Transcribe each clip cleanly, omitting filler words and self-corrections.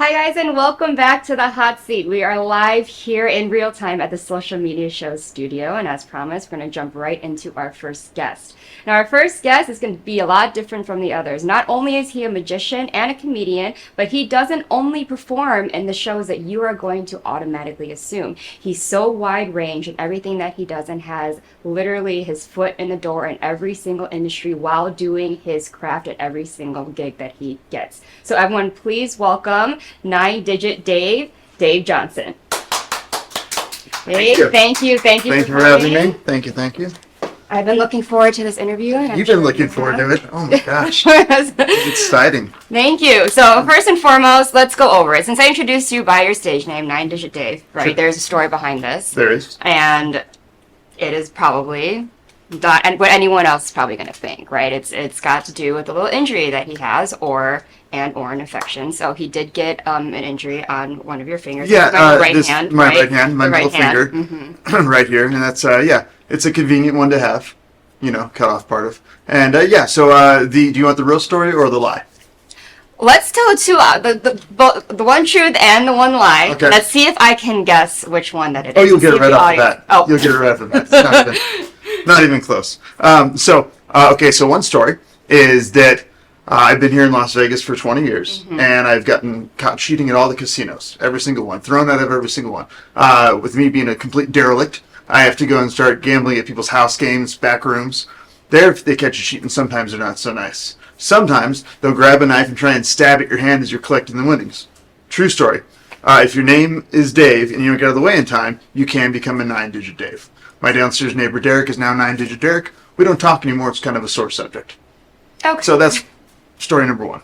Hi guys, and welcome back to the hot seat. We are live here in real time at the Social Media Show studio, and as promised, we're going to jump right into our first guest. Now, our first guest is going to be a lot different from the others. Not only is he a magician and a comedian, but he doesn't only perform in the shows that you are going to automatically assume. He's so wide range in everything that he does and has literally his foot in the door in every single industry while doing his craft at every single gig that he gets. So everyone, please welcome 9-Digit Dave Johnson. Dave, thank you Thank you for having me. Thank you. I've been looking forward to this interview. And You've been looking forward to it. Oh my gosh. It's exciting. Thank you. So first and foremost, let's go over it. Since I introduced you by your stage name, 9-Digit Dave, right? Sure. There's a story behind this. There is. And it is probably not and what anyone else is probably going to think, right? It's got to do with a little injury that he has or an infection. So he did get an injury on one of your fingers. Yeah, my right hand, my middle finger, right here, and that's it's a convenient one to have, cut off part of. And so do you want the real story or the lie? Let's tell it the one truth and the one lie. Okay. Let's see if I can guess which one that it is. Oh, you'll get it right off the bat. Oh. You'll get it right off the bat. It's not even close. So one story is that I've been here in Las Vegas for 20 years, and I've gotten caught cheating at all the casinos, every single one, thrown out of every single one. With me being a complete derelict, I have to go and start gambling at people's house games, back rooms. There, if they catch you cheating, sometimes they're not so nice. Sometimes they'll grab a knife and try and stab at your hand as you're collecting the winnings. True story. If your name is Dave and you don't get out of the way in time, you can become a 9-Digit Dave. My downstairs neighbor Derek is now 9-Digit Derek. We don't talk anymore. It's kind of a sore subject. Okay. So that's story number one.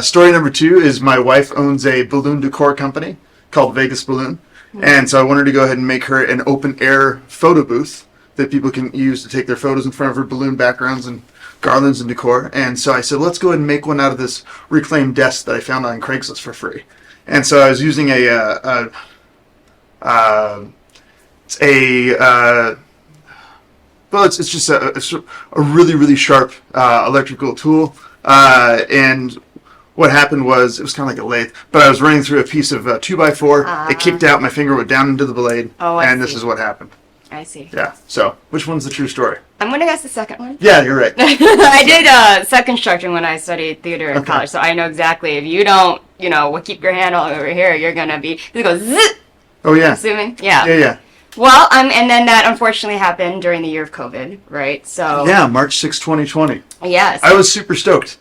Story number two is my wife owns a balloon decor company called Vegas Balloon. And so I wanted to go ahead and make her an open air photo booth that people can use to take their photos in front of her balloon backgrounds and garlands and decor. And so I said, let's go ahead and make one out of this reclaimed desk that I found on Craigslist for free. And so I was using it's just a really, really sharp electrical tool. And what happened was, it was kind of like a lathe, but I was running through a piece of 2x4. It kicked out, my finger went down into the blade, and this is what happened. I see. Yeah, so which one's the true story? I'm going to guess the second one. Yeah, you're right. I did set construction when I studied theater in college, so I know exactly if you don't, keep your hand all over here, you're going to be, it goes zzz. Oh, yeah. Assuming? Yeah. Yeah. Well, and then that unfortunately happened during the year of COVID, right? So. Yeah, March 6, 2020. Yes. I was super stoked.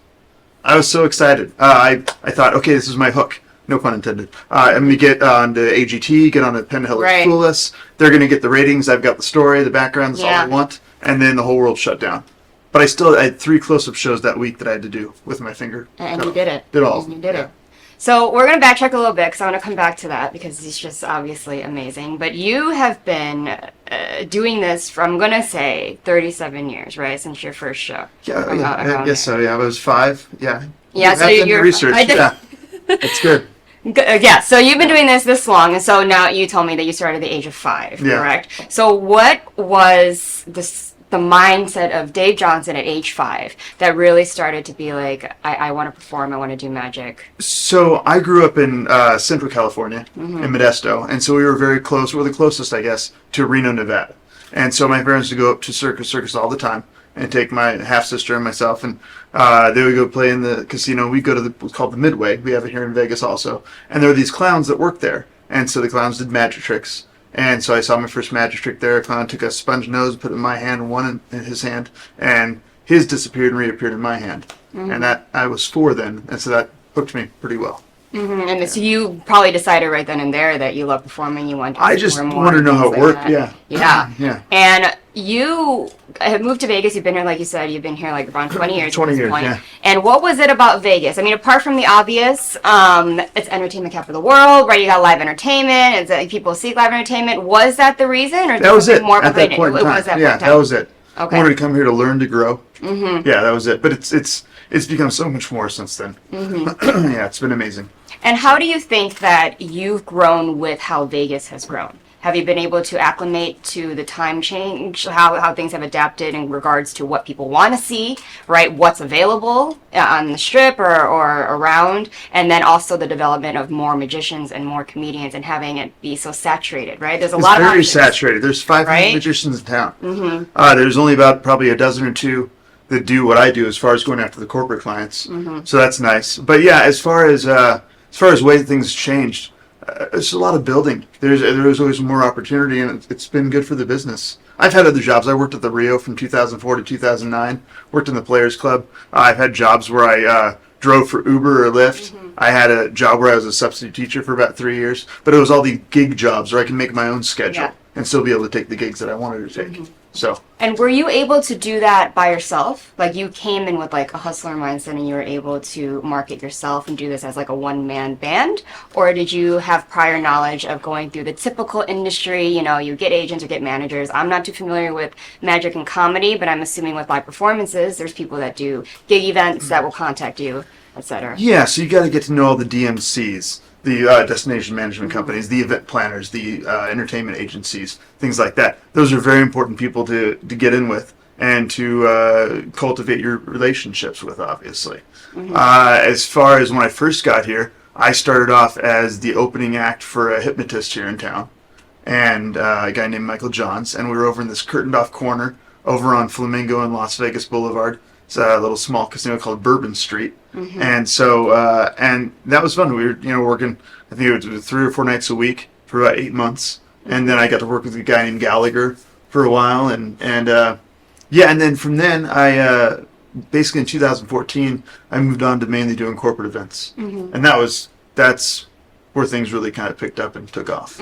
I was so excited. I thought, okay, this is my hook. No pun intended. I'm going to get onto AGT, get onto Penn Hill Fool Us. They're going to get the ratings. I've got the story, the background. That's all I want. And then the whole world shut down. But I had 3 close-up shows that week that I had to do with my finger. And you did it. Did all. And you did it. So we're going to backtrack a little bit because I want to come back to that because it's just obviously amazing. But you have been doing this for, I'm going to say, 37 years, right? Since your first show. Yeah, I guess so. Yeah, I was 5. Yeah. Yeah, so you're... research. Yeah, it's good. Yeah, so you've been doing this long, and so now you told me that you started at the age of 5, correct? So what was the mindset of Dave Johnson at age 5 that really started to be like, I want to perform, I want to do magic? So I grew up in Central California, in Modesto, and so we were very close. We're the closest, I guess, to Reno, Nevada. And so my parents would go up to Circus all the time and take my half-sister and myself, and they would go play in the casino. We'd go to what's called the Midway. We have it here in Vegas also. And there were these clowns that worked there. And so the clowns did magic tricks. And so I saw my first magic trick there. A clown took a sponge nose, put it in my hand, and one in his hand, and his disappeared and reappeared in my hand. And that I was 4 then, and so that hooked me pretty well. And so you probably decided right then and there that you love performing, you want to I just wanted to know how it worked, Yeah. And you have moved to Vegas. You've been here, like you said, you've been here like around 20 years 20 at this years, point. yeah. And what was it about Vegas? I mean, apart from the obvious, it's entertainment capital of the world, right? You got live entertainment, it's like people seek live entertainment. Was that the reason? Or that was it. More at that point in time. That was it. Okay. I wanted to come here to learn to grow. Yeah, that was it. But it's become so much more since then. Yeah, it's been amazing. And how do you think that you've grown with how Vegas has grown? Have you been able to acclimate to the time change, how things have adapted in regards to what people want to see, right? What's available on the strip or around, and then also the development of more magicians and more comedians and having it be so saturated, right? There's a lot of options. It's very saturated. There's 500 right? magicians in town. There's only about probably a dozen or two that do what I do as far as going after the corporate clients. So that's nice. But yeah, as far as way things changed, there's a lot of building. There's always more opportunity, and it's been good for the business. I've had other jobs. I worked at the Rio from 2004 to 2009. Worked in the Players Club. I've had jobs where I drove for Uber or Lyft. I had a job where I was a substitute teacher for about 3 years. But it was all the gig jobs where I can make my own schedule and still be able to take the gigs that I wanted to take. So. And were you able to do that by yourself? Like you came in with like a hustler mindset and you were able to market yourself and do this as like a one-man band? Or did you have prior knowledge of going through the typical industry, you know, you get agents or get managers? I'm not too familiar with magic and comedy, but I'm assuming with live performances, there's people that do gig events that will contact you, etc. Yeah, so you got to get to know all the DMCs, the destination management companies, the event planners, the entertainment agencies, things like that. Those are very important people to get in with and to cultivate your relationships with, obviously. As far as when I first got here, I started off as the opening act for a hypnotist here in town, and a guy named Michael Johns, and we were over in this curtained off corner over on Flamingo and Las Vegas Boulevard. It's a little small casino called Bourbon Street. And so, and that was fun. We were, working, I think it was 3 or 4 nights a week for about 8 months. And then I got to work with a guy named Gallagher for a while. And then from then, I, basically in 2014, I moved on to mainly doing corporate events. And that's where things really kind of picked up and took off.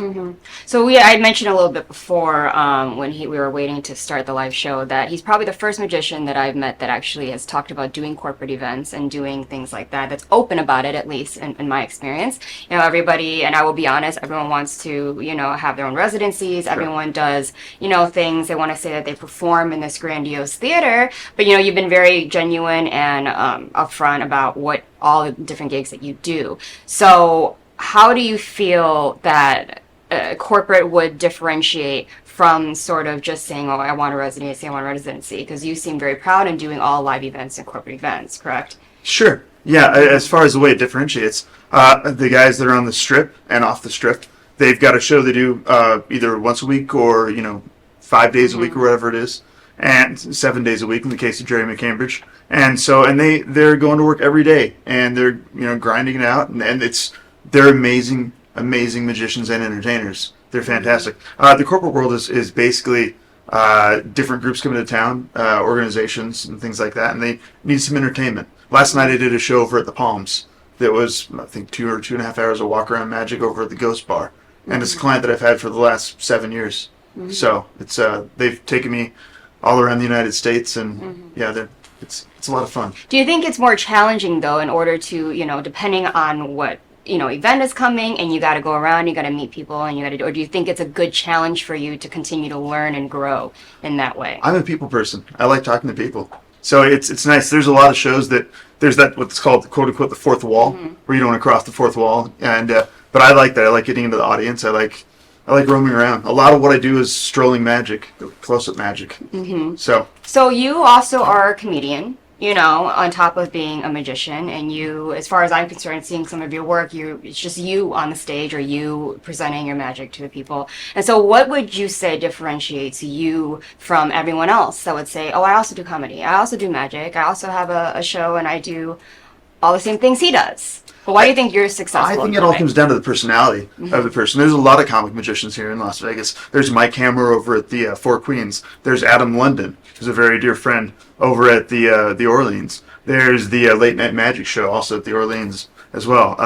So I mentioned a little bit before when we were waiting to start the live show that he's probably the first magician that I've met that actually has talked about doing corporate events and doing things like that. That's open about it, at least in my experience. Everybody, and I will be honest, everyone wants to, have their own residencies. Sure. Everyone does, things. They want to say that they perform in this grandiose theater. But, you've been very genuine and upfront about what all the different gigs that you do. So how do you feel that corporate would differentiate from sort of just saying, oh, I want a residency, because you seem very proud in doing all live events and corporate events, correct? Sure. Yeah, as far as the way it differentiates, the guys that are on the strip and off the strip, they've got a show they do either once a week or, 5 days a week or whatever it is, and 7 days a week in the case of Jerry McCambridge. And so, they're going to work every day, and they're, grinding it out, and they're amazing magicians and entertainers. They're fantastic. The corporate world is basically different groups coming to town, organizations and things like that, and they need some entertainment. Last night I did a show over at the Palms that was, I think, 2 or 2.5 hours of walk-around magic over at the Ghost Bar. And it's a client that I've had for the last 7 years. So it's they've taken me all around the United States, and it's a lot of fun. Do you think it's more challenging, though, in order to, depending on what event is coming and you got to go around, you got to meet people, and or do you think it's a good challenge for you to continue to learn and grow in that way? I'm a people person. I like talking to people. So it's nice. There's a lot of shows that there's that what's called quote unquote the fourth wall, where you don't want to cross the fourth wall. And but I like that. I like getting into the audience. I like roaming around. A lot of what I do is strolling magic, close-up magic. So you also are a comedian. On top of being a magician, and you, as far as I'm concerned, seeing some of your work, it's just you on the stage or you presenting your magic to the people. And so what would you say differentiates you from everyone else that would say, oh, I also do comedy, I also do magic, I also have a show, and I do all the same things he does? But why do you think you're successful? I think it all comes down to the personality of the person. There's a lot of comic magicians here in Las Vegas. There's Mike Hammer over at the Four Queens. There's Adam London, who's a very dear friend, over at the Orleans. There's the Late Night Magic Show, also at the Orleans as well.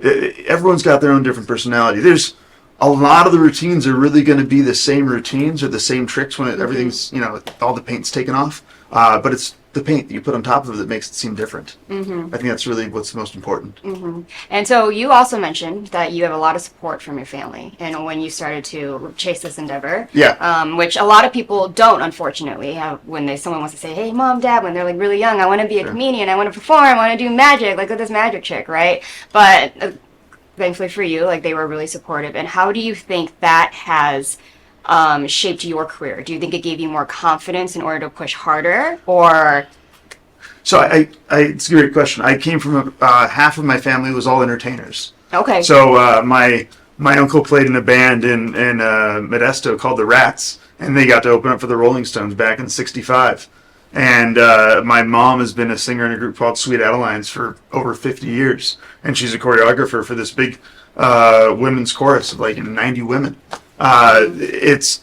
Everyone's got their own different personality. There's a lot of the routines are really going to be the same routines or the same tricks when everything's, all the paint's taken off. But it's the paint that you put on top of it that makes it seem different. I think that's really what's most important. And so you also mentioned that you have a lot of support from your family, and when you started to chase this endeavor, which a lot of people don't, unfortunately, have. When someone wants to say, "Hey, mom, dad," when they're like really young, I want to be a comedian, I want to perform, I want to do magic, like with this magic chick, right? But thankfully for you, like they were really supportive. And how do you think that has shaped your career? Do you think it gave you more confidence in order to push harder, or? So it's a great question. I came from half of my family was all entertainers. Okay. So my uncle played in a band in Modesto called the Rats, and they got to open up for the Rolling Stones back in '65. And my mom has been a singer in a group called Sweet Adelines for over 50 years, and she's a choreographer for this big women's chorus of like 90 women. Has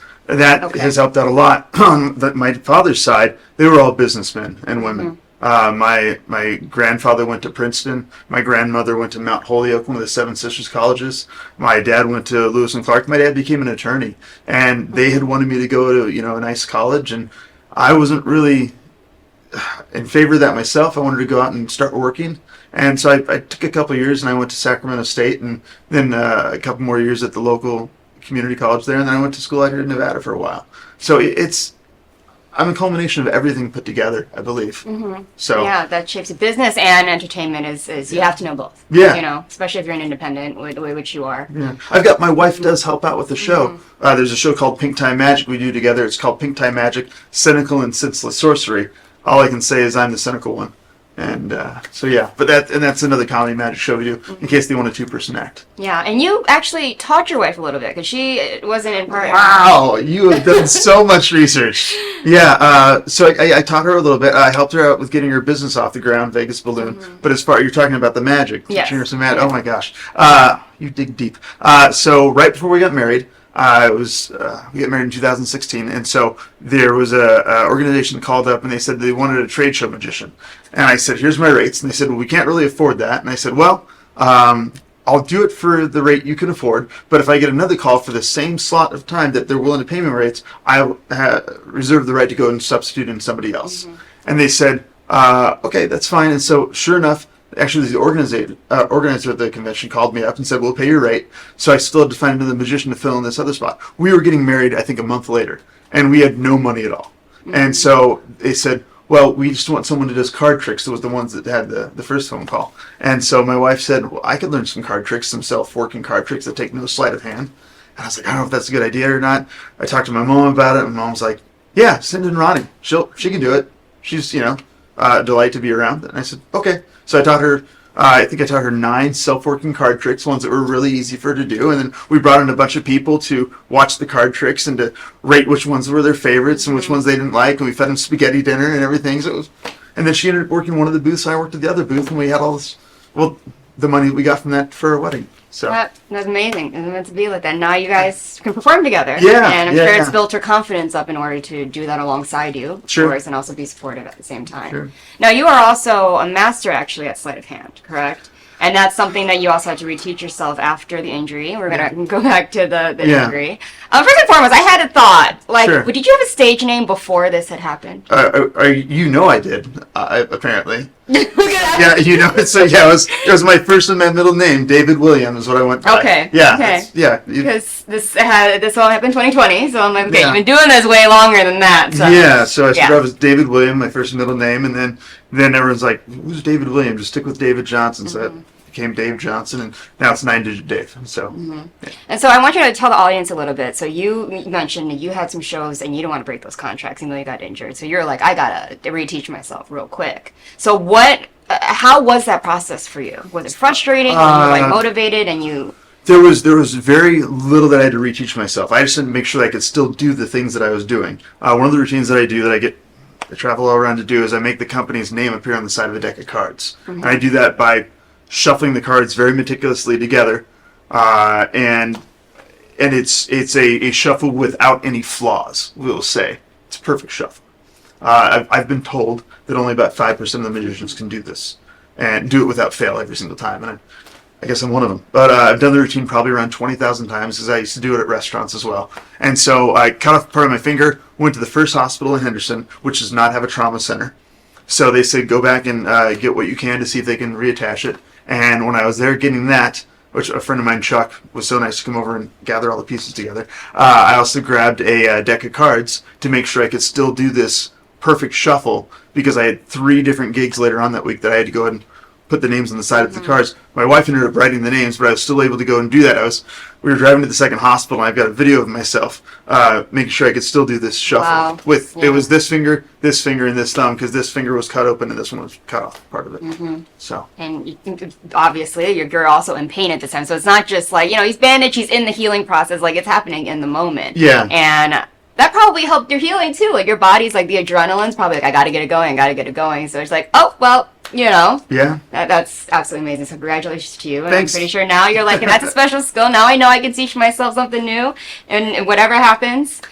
helped out a lot. On my father's side, they were all businessmen and women. My grandfather went to Princeton. My grandmother went to Mount Holyoke, one of the Seven Sisters colleges. My dad went to Lewis and Clark. My dad became an attorney, and they had wanted me to go to a nice college, and I wasn't really in favor of that myself. I wanted to go out and start working, and so I took a couple of years, and I went to Sacramento State, and then a couple more years at the local community college there, and then I went to school out here in Nevada for a while. So I'm a culmination of everything put together, I believe. So yeah, that shapes it. Business and entertainment is you have to know both. Yeah. Especially if you're an independent, which you are. Yeah. My wife does help out with the show. There's a show called Pink Tie Magic we do together. It's called Pink Tie Magic, Cynical and Senseless Sorcery. All I can say is I'm the cynical one. And so yeah, but that's another comedy magic show we do in case they want a two-person act. Yeah, and you actually taught your wife a little bit because she wasn't in part. Wow, you have done so much research. Yeah, so I taught her a little bit. I helped her out with getting her business off the ground, Vegas Balloon. But as far you're talking about the magic, teaching her some magic. Oh my gosh, you dig deep. So right before we got married. We got married in 2016, and so there was a organization that called up and they said they wanted a trade show magician. And I said, here's my rates. And they said, well, we can't really afford that. And I said, well, I'll do it for the rate you can afford, but if I get another call for the same slot of time that they're willing to pay me rates, I'll reserve the right to go and substitute in somebody else. And they said, okay, that's fine. And so sure enough, actually, the organizer of the convention called me up and said, we'll pay your rate. So I still had to find another magician to fill in this other spot. We were getting married, I think, a month later, and we had no money at all. And so they said, well, we just want someone who does card tricks. It was the ones that had the first phone call. And so my wife said, well, I could learn some card tricks, some self-working card tricks that take no sleight of hand. And I was like, I don't know if that's a good idea or not. I talked to my mom about it, and Mom's like, yeah, send in Ronnie. She can do it. She's, a delight to be around. And I said, okay. So I taught her, I think I taught her 9 self-working card tricks, ones that were really easy for her to do. And then we brought in a bunch of people to watch the card tricks and to rate which ones were their favorites and which ones they didn't like. And we fed them spaghetti dinner and everything. And then she ended up working one of the booths. I worked at the other booth, and we had all this, the money we got from that for our wedding. So that's amazing. It's meant to be like that. Now you guys can perform together. Yeah, and I'm sure it's built her confidence up in order to do that alongside you, of course, and also be supportive at the same time. Sure. Now you are also a master actually at sleight of hand, correct? And that's something that you also had to reteach yourself after the injury. We're going to go back to the injury. First and foremost, I had a thought. Did you have a stage name before this had happened? I did, apparently. Yeah, it was my first and my middle name, David William, is what I went by. Okay. Yeah. Okay. Because this all happened in 2020, so I'm like, okay, you've been doing this way longer than that. So. Yeah, so I started off as David William, my first and middle name, and then everyone's like, who's David William? Just stick with David Johnson. So that became Dave Johnson, and now it's 9-digit Dave. So. Yeah. And so I want you to tell the audience a little bit. So you mentioned that you had some shows and you don't want to break those contracts, even though you got injured. So you're like, I gotta reteach myself real quick. So how was that process for you? Was it frustrating? Were you motivated and you? There was very little that I had to reteach myself. I just had to make sure that I could still do the things that I was doing. One of the routines that I do that I travel all around to do is I make the company's name appear on the side of a deck of cards. And I do that by shuffling the cards very meticulously together, and it's a shuffle without any flaws. We'll say it's a perfect shuffle. I've been told that only about 5% of the magicians can do this and do it without fail every single time, and I guess I'm one of them. But I've done the routine probably around 20,000 times because I used to do it at restaurants as well. And so I cut off part of my finger, went to the first hospital in Henderson, which does not have a trauma center. So they said go back and get what you can to see if they can reattach it. And when I was there getting that, which a friend of mine, Chuck, was so nice to come over and gather all the pieces together, I also grabbed a deck of cards to make sure I could still do this perfect shuffle because I had 3 different gigs later on that week that I had to go ahead and put the names on the side of the cars. My wife ended up writing the names, but I was still able to go and do that. We were driving to the second hospital, and I've got a video of myself making sure I could still do this shuffle. It was this finger, and this thumb, because this finger was cut open and this one was cut off part of it. So. And obviously, you're also in pain at this time, so it's not just like, he's bandaged, he's in the healing process, like it's happening in the moment. Yeah. And that probably helped your healing too. Like your body's like, the adrenaline's probably like, I gotta get it going. So it's like, oh, well, Yeah. That's absolutely amazing. So congratulations to you. And Thanks. I'm pretty sure now you're like, that's a special skill. Now I know I can teach myself something new, and whatever happens.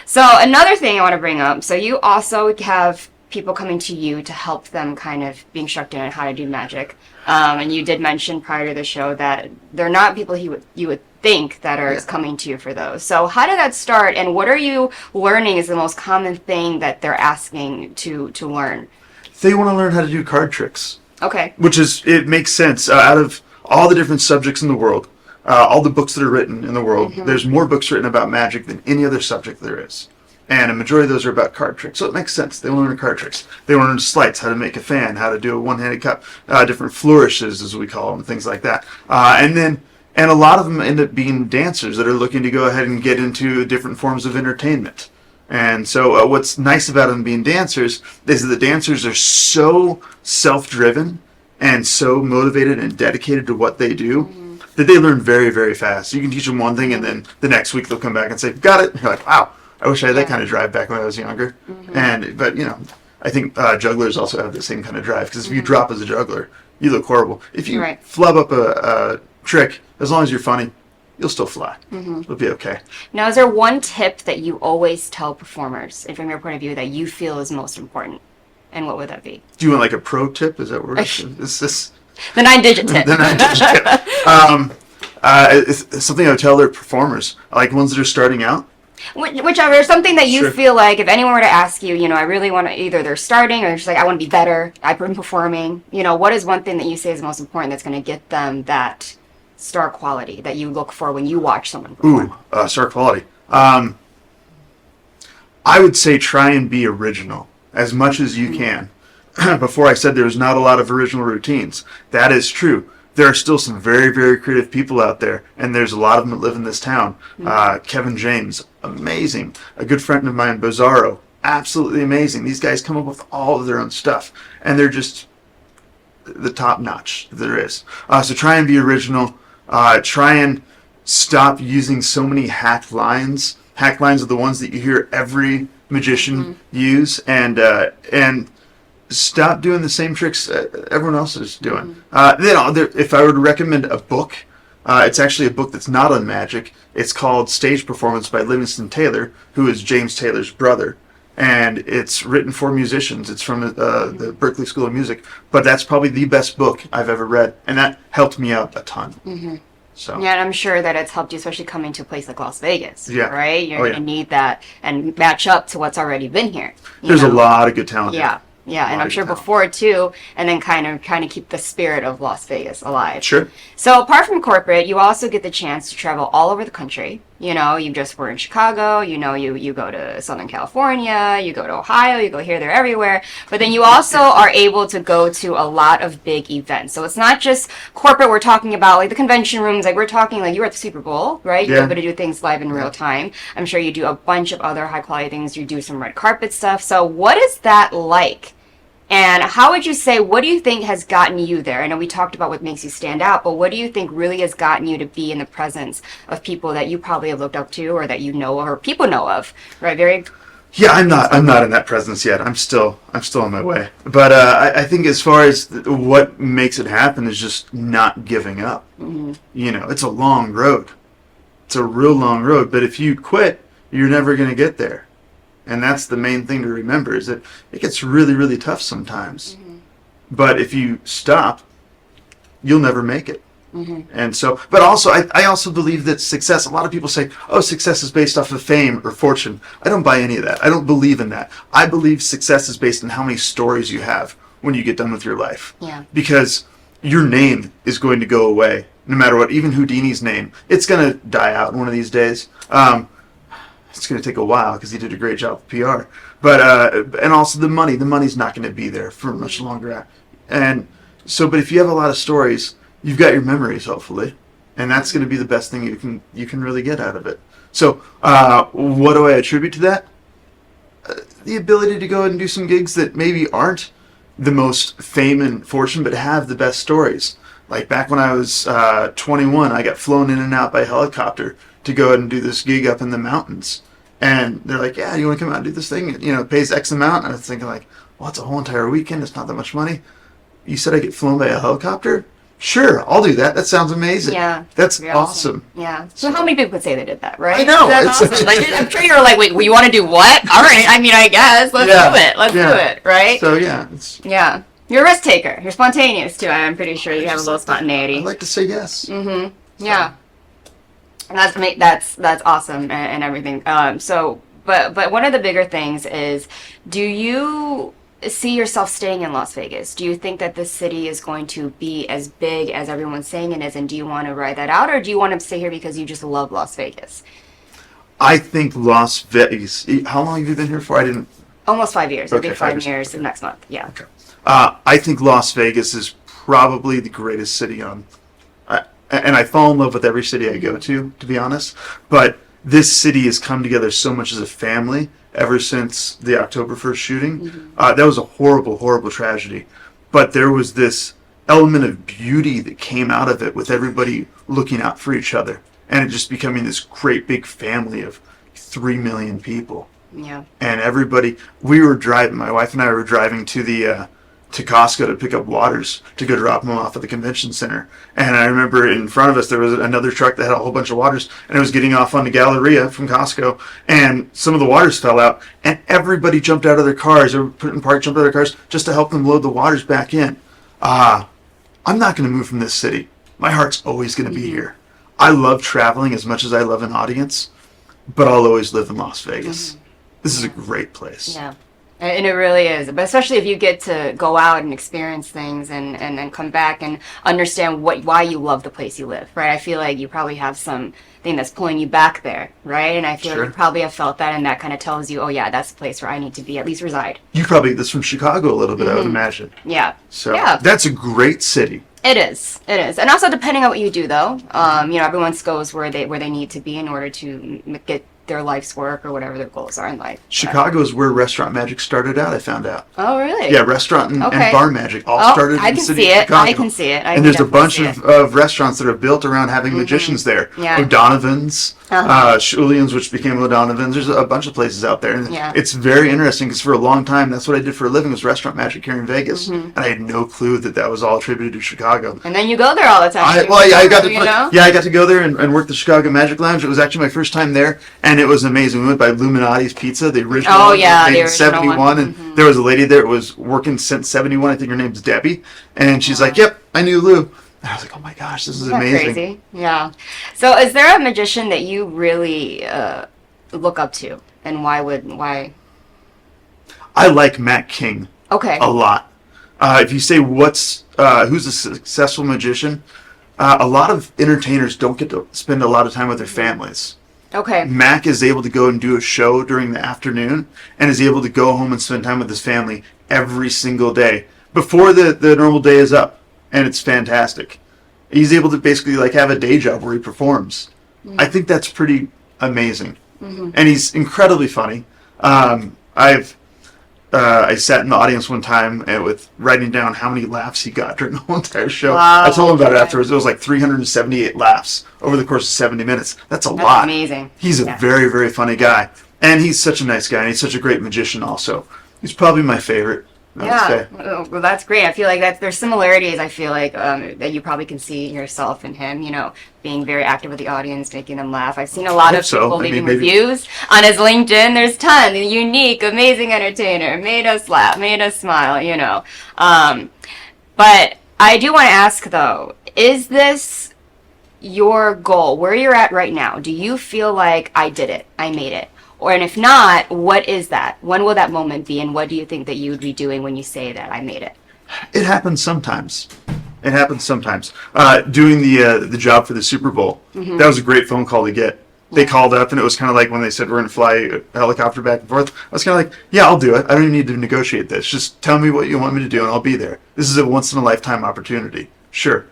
So another thing I want to bring up. So you also have people coming to you to help them kind of be instructed on how to do magic. And you did mention prior to the show that they're not people you would think that are coming to you for those. So how did that start, and what are you learning is the most common thing that they're asking to learn? They want to learn how to do card tricks. Okay. It makes sense. Out of all the different subjects in the world, all the books that are written in the world, there's more books written about magic than any other subject there is. And a majority of those are about card tricks. So it makes sense. They want to learn card tricks. They want to learn sleights, how to make a fan, how to do a one-handed cup, different flourishes, as we call them, things like that. And a lot of them end up being dancers that are looking to go ahead and get into different forms of entertainment. And so what's nice about them being dancers is that the dancers are so self-driven and so motivated and dedicated to what they do that they learn very, very fast. You can teach them one thing, and then the next week they'll come back and say, got it. And you're like, wow, I wish I had that kind of drive back when I was younger. But I think jugglers also have the same kind of drive, because if you drop as a juggler, you look horrible. If you flub up a trick, as long as you're funny, you'll still fly. It'll be okay. Now, is there one tip that you always tell performers, and from your point of view, that you feel is most important? And what would that be? Do you want like a pro tip? Is that what is this? The 9-digit tip. The 9-digit tip. It's something I would tell their performers, like ones that are starting out. Whichever, something that you feel like if anyone were to ask you, I really want to, either they're starting or they're just like, I want to be better, I've been performing, what is one thing that you say is most important that's going to get them that star quality that you look for when you watch someone perform? Star quality. I would say try and be original as much as you can. Before I said there's not a lot of original routines. That is true. There are still some very, very creative people out there, and there's a lot of them that live in this town. Kevin James, amazing. A good friend of mine, Bizarro, absolutely amazing. These guys come up with all of their own stuff, and they're just the top notch there is. So try and be original. Try and stop using so many hacked lines. Hacked lines are the ones that you hear every magician use, and stop doing the same tricks everyone else is doing. If I were to recommend a book, it's actually a book that's not on magic. It's called Stage Performance by Livingston Taylor, who is James Taylor's brother. And it's written for musicians. It's from the Berklee School of Music. But that's probably the best book I've ever read. And that helped me out a ton. So. Yeah, and I'm sure that it's helped you, especially coming to a place like Las Vegas. Yeah. Right? You're going to need that and match up to what's already been here. There's a lot of good talent. Yeah, and I'm sure before too, and then kind of keep the spirit of Las Vegas alive. Sure. So apart from corporate, you also get the chance to travel all over the country. You just were in Chicago. You go to Southern California. You go to Ohio. You go here, there, everywhere. But then you also are able to go to a lot of big events. So it's not just corporate. We're talking about like the convention rooms. Like we're talking like you were at the Super Bowl, right? You're able to do things live in real time. I'm sure you do a bunch of other high quality things. You do some red carpet stuff. So what is that like? And how would you say, what do you think has gotten you there? I know we talked about what makes you stand out, but what do you think really has gotten you to be in the presence of people that you probably have looked up to or that you know of or people know of, right? I'm not in that presence yet. I'm still on my way. But I think as far as what makes it happen is just not giving up. It's a long road. It's a real long road. But if you quit, you're never going to get there. And that's the main thing to remember, is that it gets really, really tough sometimes. But if you stop, you'll never make it. And so, but also, I also believe that success, a lot of people say, oh, success is based off of fame or fortune. I don't buy any of that. I don't believe in that. I believe success is based on how many stories you have when you get done with your life. Because your name is going to go away, no matter what. Even Houdini's name, it's going to die out one of these days. It's going to take a while because he did a great job with PR. But and also the money's not going to be there for much longer. And but if you have a lot of stories, you've got your memories, hopefully, and that's going to be the best thing you can really get out of it. So, what do I attribute to that? The ability to go ahead and do some gigs that maybe aren't the most fame and fortune, but have the best stories. Like back when I was 21, I got flown in and out by helicopter to go ahead and do this gig up in the mountains. And they're like, yeah, you want to come out and do this thing? It pays X amount. And I was thinking like, well, it's a whole entire weekend. It's not that much money. You said I get flown by a helicopter? Sure, I'll do that. That sounds amazing. Yeah. That's awesome. Yeah. So how many people could say they did that, right? I know. That's awesome. Like, I'm sure you were like, wait, you want to do what? All right. I mean, I guess. Let's do it. Let's do it, right? So, yeah. Yeah. You're a risk taker. You're spontaneous, too. I'm pretty sure you have a little spontaneity. I like to say yes. Mm-hmm. Yeah. That's awesome and everything. But one of the bigger things is, do you see yourself staying in Las Vegas? Do you think that this city is going to be as big as everyone's saying it is, and do you want to ride that out, or do you want to stay here because you just love Las Vegas? I think Las Vegas. How long have you been here for? Almost 5 years. It'll be 5 5 years next month. Yeah. Okay. I think Las Vegas is probably the greatest city on. And I fall in love with every city I go to be honest. But this city has come together so much as a family ever since the October 1st shooting. Mm-hmm. That was a horrible, horrible tragedy. But there was this element of beauty that came out of it with everybody looking out for each other. And it just becoming this great big family of 3 million people. Yeah. And my wife and I were driving to Costco to pick up waters to go drop them off at the convention center. And I remember in front of us there was another truck that had a whole bunch of waters, and it was getting off on the Galleria from Costco, and some of the waters fell out, and everybody jumped out of their cars, or put in park, jumped out of their cars just to help them load the waters back in. I'm not going to move from this city. My heart's always going to be here. I love traveling as much as I love an audience, but I'll always live in Las Vegas. This is a great place. Yeah. And it really is, but especially if you get to go out and experience things and then come back and understand why you love the place you live, right? I feel like you probably have something that's pulling you back there, right? And I feel like you probably have felt that, and that kind of tells you, oh yeah, that's the place where I need to be, at least reside. You probably get this from Chicago a little bit, I would imagine. Yeah. So that's a great city. It is, and also depending on what you do, though, everyone goes where they need to be in order to get their life's work or whatever their goals are in life. Chicago is where restaurant magic started out, I found out. Oh, really? Yeah, restaurant and bar magic all started in the city of Chicago. I can see it. And there's a bunch of restaurants that are built around having magicians there. Yeah. O'Donovan's, Shulian's, which became O'Donovan's. There's a bunch of places out there. And it's very interesting because for a long time, that's what I did for a living, was restaurant magic here in Vegas. And I had no clue that was all attributed to Chicago. And then you go there all the time. I got to go there and work the Chicago Magic Lounge. It was actually my first time there, and it was amazing. We went by Illuminati's Pizza, the original one. The original 71, one. And there was a lady there that was working since 71. I think her name's Debbie, and she's like, "Yep, I knew Lou." And I was like, "Oh my gosh, this is amazing!" Crazy, yeah. So, is there a magician that you really look up to, and why? I like Matt King. Okay. A lot. If you say who's a successful magician, a lot of entertainers don't get to spend a lot of time with their families. Okay. Mac is able to go and do a show during the afternoon and is able to go home and spend time with his family every single day before the normal day is up, and it's fantastic. He's able to basically have a day job where he performs. I think that's pretty amazing. And he's incredibly funny. I sat in the audience one time with writing down how many laughs he got during the whole entire show. Wow. I told him about it afterwards. It was like 378 laughs over the course of 70 minutes. That's a lot. Amazing. He's a very, very funny guy. And he's such a nice guy, and he's such a great magician also. He's probably my favorite. Well, that's great. I feel like there's similarities. I feel like that you probably can see yourself in him. Being very active with the audience, making them laugh. I've seen a lot of people leaving reviews on his LinkedIn. There's tons. Unique, amazing entertainer. Made us laugh. Made us smile. But I do want to ask though: is this your goal? Where you're at right now? Do you feel like I did it? I made it? And if not, what is that? When will that moment be, and what do you think that you would be doing when you say that I made it? It happens sometimes. Doing the job for the Super Bowl, that was a great phone call to get. They called up, and it was kind of like when they said we're going to fly a helicopter back and forth. I was kind of like, yeah, I'll do it. I don't even need to negotiate this. Just tell me what you want me to do, and I'll be there. This is a once-in-a-lifetime opportunity. Sure.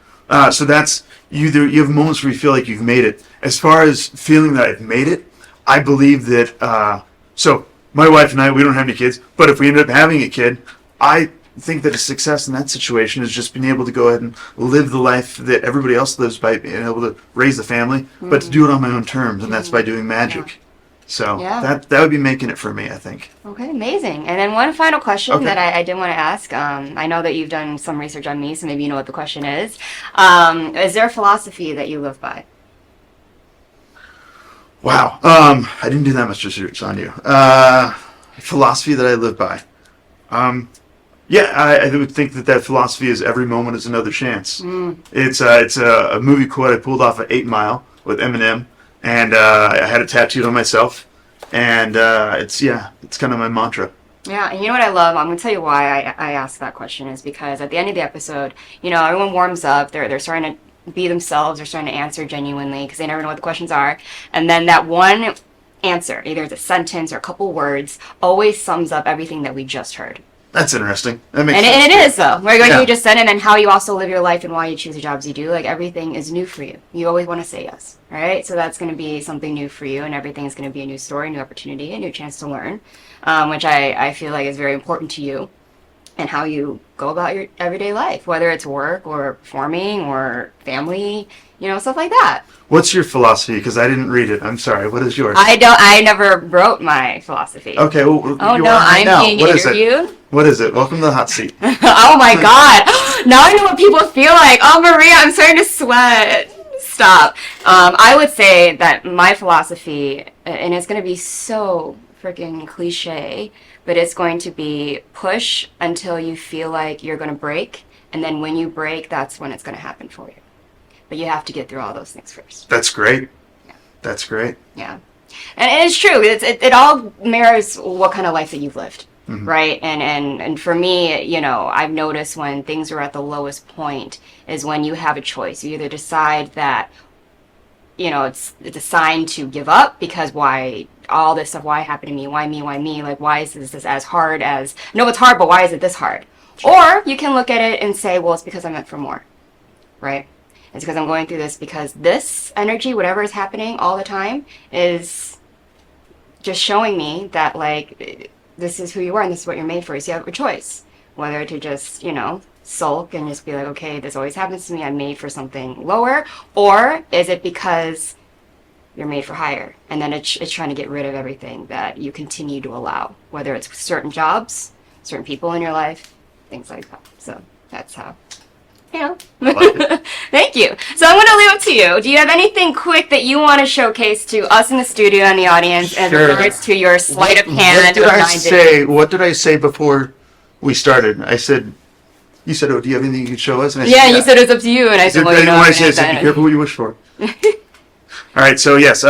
So that's, you have moments where you feel like you've made it. As far as feeling that I've made it, I believe that, so my wife and I, we don't have any kids, but if we end up having a kid, I think that a success in that situation is just being able to go ahead and live the life that everybody else lives by being able to raise a family, but to do it on my own terms, and that's by doing magic. Yeah. So Yeah. that would be making it for me, I think. Okay, amazing. And then one final question Okay. that I did want to ask. I know that you've done some research on me, so maybe you know what the question is. Is there a philosophy that you live by? Wow. I didn't do that much research on you. Philosophy that I live by. Yeah, I would think that philosophy is every moment is another chance. It's a movie quote I pulled off of 8 Mile with Eminem, and I had it tattooed on myself, and it's kind of my mantra. Yeah, and you know what I love? I'm going to tell you why I asked that question is because at the end of the episode, everyone warms up. They're starting to be themselves. They're starting to answer genuinely because they never know what the questions are. And then that one answer, either it's a sentence or a couple words, always sums up everything that we just heard. That's interesting. That makes And sense. it is, though. Like Yeah. you just said, and then how you also live your life and why you choose the jobs you do. Like, everything is new for you. You always want to say yes, right? So that's going to be something new for you, and everything is going to be a new story, new opportunity, a new chance to learn, which I feel like is very important to you and how you go about your everyday life, whether it's work or performing or family, stuff like that. What's your philosophy? Because I didn't read it. I'm sorry. What is yours? I never wrote my philosophy. Okay. Well, Oh, you no, are right I'm now. being What is it? interviewed. What is it? Welcome to the hot seat. Oh my God. Now I know what people feel like. Oh, Maria, I'm starting to sweat. Stop. I would say that my philosophy, and it's going to be so freaking cliche, but it's going to be push until you feel like you're going to break. And then when you break, that's when it's going to happen for you. But you have to get through all those things first. That's great. Yeah. That's great. Yeah. And it's true. It all mirrors what kind of life that you've lived. Right. And for me, I've noticed when things are at the lowest point is when you have a choice. You either decide that, it's a sign to give up because why all this stuff, why happened to me? Why me? Why me? Like, why is this as hard as, no, it's hard, but why is it this hard? Or you can look at it and say, well, it's because I'm meant for more. Right. It's because I'm going through this because this energy, whatever is happening all the time, is just showing me that, like, this is who you are and this is what you're made for. So you have a choice. Whether to just, sulk and just be like, okay, this always happens to me. I'm made for something lower. Or is it because you're made for higher? And then it's trying to get rid of everything that you continue to allow. Whether it's certain jobs, certain people in your life, things like that. So that's how. Thank you. So I'm going to leave it to you. Do you have anything quick that you want to showcase to us in the studio and the audience as Sure. regards to your sleight of hand? What did of I 9 say? days? What did I say before we started? You said, oh, do you have anything you could show us? And I Yeah, said, you said it's up to you, and I said, well, I said, be careful what you wish for. All right, so yes,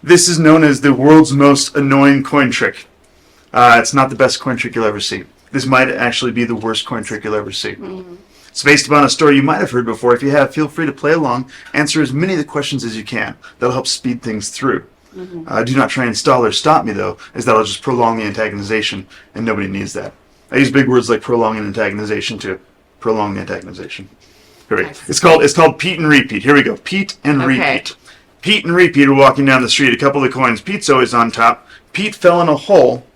this is known as the world's most annoying coin trick. It's not the best coin trick you'll ever see. This might actually be the worst coin trick you'll ever see. Mm-hmm. It's based upon a story you might have heard before. If you have, feel free to play along. Answer as many of the questions as you can. That'll help speed things through. Mm-hmm. Do not try and stall or stop me, though, as that'll just prolong the antagonization, and nobody needs that. I use big words like prolong and antagonization to prolong the antagonization. Here we go. It's called Pete and Repeat. Here we go. Pete and Repeat. Pete and Repeat are walking down the street. A couple of coins. Pete's always on top. Pete fell in a hole.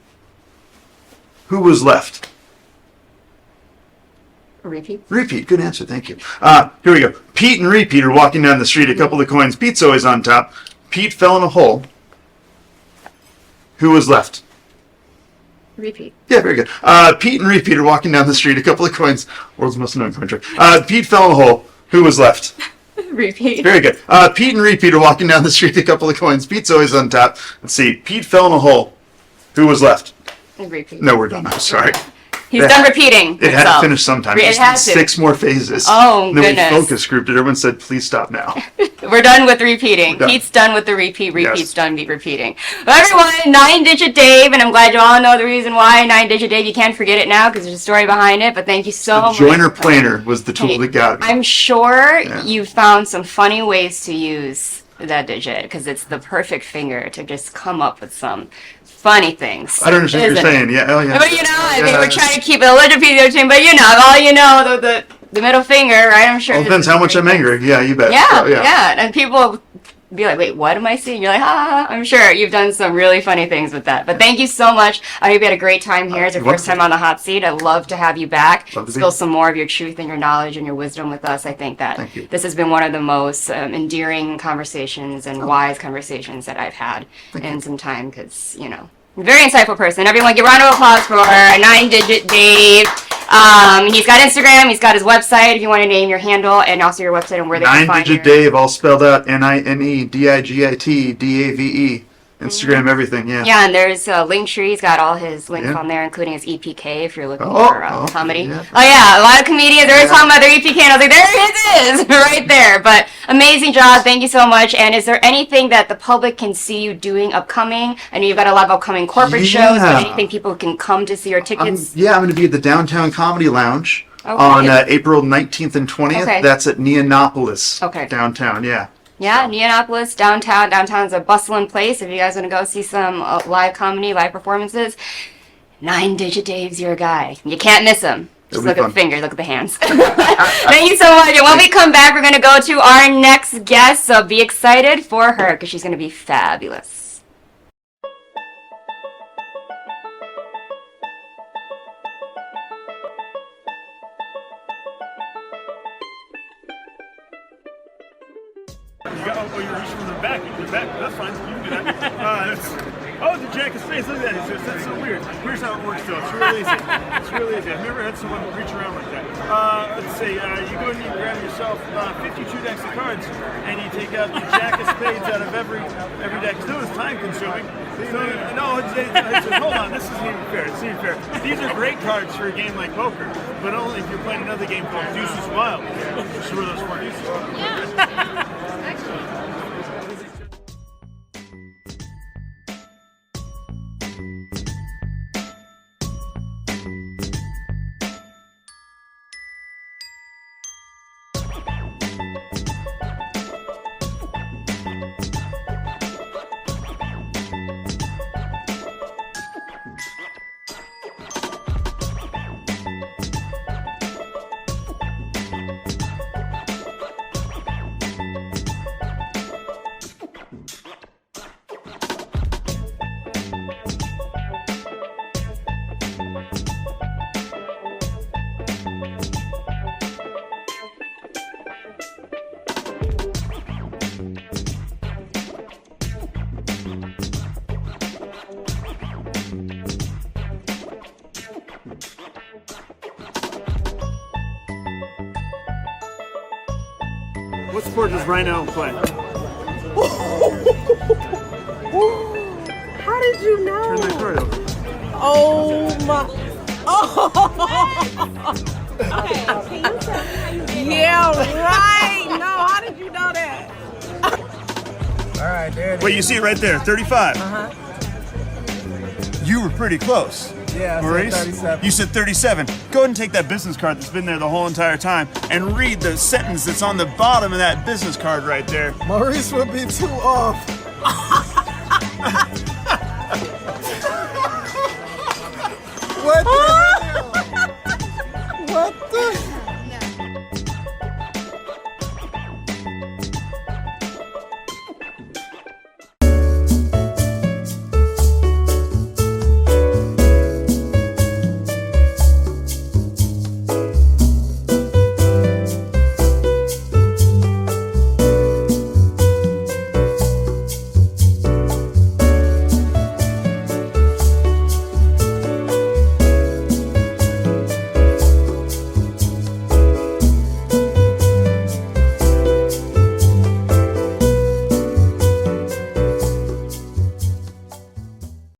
Who was left? Repeat. Repeat. Good answer. Thank you. Here we go. Pete and Repeat are walking down the street. A couple of coins. Pete's always on top. Pete fell in a hole. Who was left? Repeat. Yeah, very good. Pete and Repeat are walking down the street. A couple of coins. World's most annoying coin trick. Pete fell in a hole. Who was left? Repeat. Very good. Pete and Repeat are walking down the street. A couple of coins. Pete's always on top. Let's see. Pete fell in a hole. Who was left? Repeat. No, we're done. I'm sorry. He's done repeating. It had to finish sometime. It had to. 6 more phases. Oh, and then goodness. we focus grouped it. Everyone said, please stop now. We're done with repeating. Done. Pete's done with the repeat. Repeat's Yes. done with repeating. Well, everyone, 9-digit Dave, and I'm glad you all know the reason why 9-digit Dave. You can't forget it now because there's a story behind it, but thank you so The much. joiner planner was the tool Hey, that got me. I'm sure Yeah. you found some funny ways to use that digit because it's the perfect finger to just come up with some funny things. I don't understand what you're isn't it? saying. Yeah, oh yeah. But you know, I think Yeah. we're trying to keep it a little PG, but you know, all you know, the middle finger, right? I'm sure. Well, it depends how much I'm angry. Yeah, you bet. Yeah, So, yeah, and people be like, wait, what am I seeing? You're like, I'm sure you've done some really funny things with that. But thank you so much. I hope you had a great time here. It's your first time on the hot seat. I'd love to have you back. Love to be Spill here. some more of your truth and your knowledge and your wisdom with us. I think that Thank you. this has been one of the most endearing conversations and wise conversations that I've had in some time because, you know, very insightful person. Everyone, give a round of applause for 9-digit Dave. He's got Instagram, he's got his website if you want to name your handle and also your website and where they can find you. 9-digit Dave, all spelled out NINEDIGIT Instagram, everything. Yeah. Yeah, and there's a link tree. He's got all his links Yeah. on there, including his EPK if you're looking for comedy. Yeah. Oh yeah, a lot of comedians are talking about their EPK, and I was like, there it is, right there. But amazing job, thank you so much. And is there anything that the public can see you doing upcoming? I know you've got a lot of upcoming corporate shows, but anything people can come to see your tickets? I'm going to be at the Downtown Comedy Lounge Okay. on April 19th and 20th. Okay. That's at Neonopolis. Okay. Downtown, yeah. Yeah, Neonopolis, downtown. Downtown's a bustling place. If you guys want to go see some live comedy, live performances, 9-digit Dave's your guy. You can't miss him. Just It'll be look at fun. the fingers, look at the hands. Thank you so much. And when we come back, we're going to go to our next guest. So be excited for her because she's going to be fabulous. Oh, you're reaching from the back. The back. That's fine. You can do that. The jack of space. Look at that. That's so weird. Here's how it works, though. It's really easy. It's really easy. I've never had someone reach around like that. Let's say you go and you grab yourself 52 decks of cards, and you take out the jack of spades out of every deck. No, it's time consuming. So, no, hold on. This isn't even fair. It's not even fair. These are great cards for a game like poker, but only if you're playing another game called Deuces Wild. Just where those 4 deuces are. What sport does Rhino play? How did you know? Turn that card over. Oh my. Oh. Okay, can you tell me how you did Yeah, right. No, how did you know that? All right, there it is. Wait, you see it right there, 35. Uh-huh. You were pretty close. Yeah, I said Maurice, 37. you said 37. Go ahead and take that business card that's been there the whole entire time and read the sentence that's on the bottom of that business card right there. Maurice would be too off.